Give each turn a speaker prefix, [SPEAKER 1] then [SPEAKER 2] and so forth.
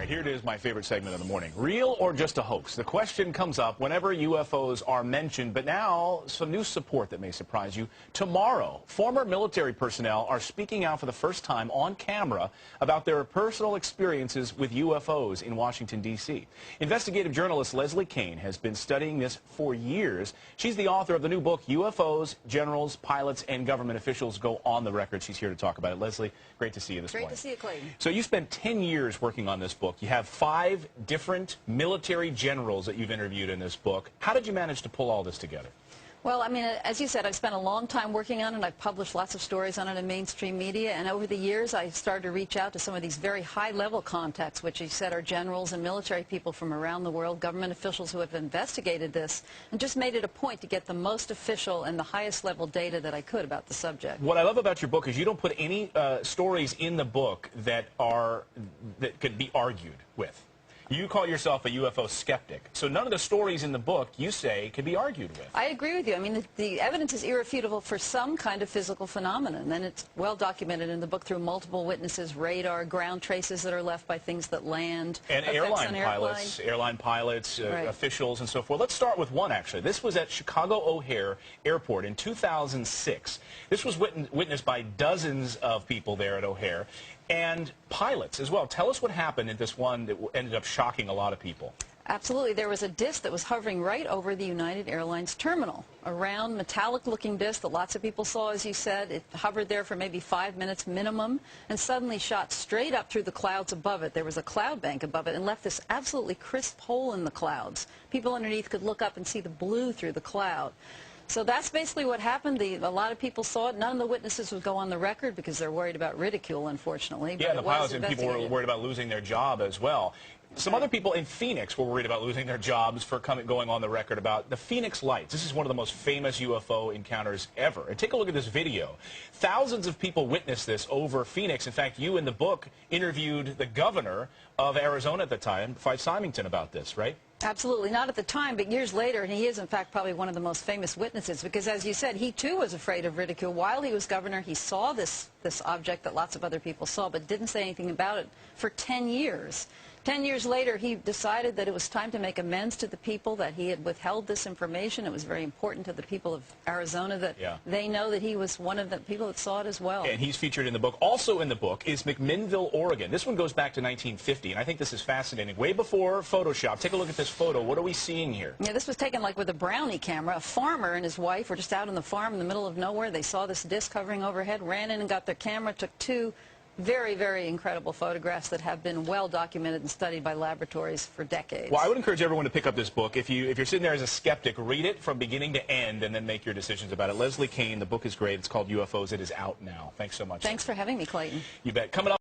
[SPEAKER 1] right, here it is, my favorite segment of the morning. Real or just a hoax? The question comes up whenever UFOs are mentioned, but now some new support that may surprise you. Tomorrow, former military personnel are speaking out for the first time on camera about their personal experiences with UFOs in Washington, D.C. Investigative journalist Leslie Kean has been studying this for years. She's the author of the new book, UFOs, Generals, Pilots, and Government Officials Go on the Record. She's here to talk about it. Leslie, great to see you this morning.
[SPEAKER 2] Great to see you, Clayton.
[SPEAKER 1] So you spent 10 years working on this book. You have 5 different military generals that you've interviewed in this book. How did you manage to pull all this together?
[SPEAKER 2] Well, I mean, as you said, I've spent a long time working on it. I've published lots of stories on it in mainstream media, and over the years I started to reach out to some of these very high-level contacts, which you said are generals and military people from around the world, government officials who have investigated this, and just made it a point to get the most official and the highest level data that I could about the subject.
[SPEAKER 1] What I love about your book is you don't put any stories in the book that could be argued with. You call yourself a UFO skeptic. So none of the stories in the book, you say, can be argued with.
[SPEAKER 2] I agree with you. I mean, the evidence is irrefutable for some kind of physical phenomenon, and it's well documented in the book through multiple witnesses, radar, ground traces that are left by things that land.
[SPEAKER 1] And airline pilots,
[SPEAKER 2] right.
[SPEAKER 1] Officials, and so forth. Let's start with one, actually. This was at Chicago O'Hare Airport in 2006. This was witnessed by dozens of people there at O'Hare, and pilots as well. Tell us what happened at this one that ended up shocking a lot of people.
[SPEAKER 2] Absolutely. There was a disc that was hovering right over the United Airlines terminal. A round, metallic-looking disc that lots of people saw, as you said. It hovered there for maybe 5 minutes minimum and suddenly shot straight up through the clouds above it. There was a cloud bank above it and left this absolutely crisp hole in the clouds. People underneath could look up and see the blue through the cloud. So that's basically what happened. A lot of people saw it. None of the witnesses would go on the record because they're worried about ridicule, unfortunately.
[SPEAKER 1] Yeah, the pilots and people were worried about losing their job as well. Some other people in Phoenix were worried about losing their jobs for going on the record about the Phoenix Lights. This is one of the most famous UFO encounters ever. And take a look at this video. Thousands of people witnessed this over Phoenix. In fact, you in the book interviewed the governor of Arizona at the time, Fife Symington, about this, right?
[SPEAKER 2] Absolutely. Not at the time, but years later, and he is, in fact, probably one of the most famous witnesses because, as you said, he, too, was afraid of ridicule. While he was governor, he saw this object that lots of other people saw, but didn't say anything about it for 10 years. 10 years later, he decided that it was time to make amends to the people, that he had withheld this information. It was very important to the people of Arizona that they know that he was one of the people that saw it as well.
[SPEAKER 1] And he's featured in the book. Also in the book is McMinnville, Oregon. This one goes back to 1950, and I think this is fascinating. Way before Photoshop. Take a look at this photo. What are we seeing here?
[SPEAKER 2] Yeah, this was taken like with a Brownie camera. A farmer and his wife were just out on the farm in the middle of nowhere. They saw this disc hovering overhead, ran in and got their camera, took 2 very, very incredible photographs that have been well documented and studied by laboratories for decades.
[SPEAKER 1] Well, I would encourage everyone to pick up this book. If you're sitting there as a skeptic, read it from beginning to end and then make your decisions about it. Leslie Kean, the book is great. It's called UFOs. It is out now. Thanks so much.
[SPEAKER 2] Thanks for having me, Clayton.
[SPEAKER 1] You bet. Coming up.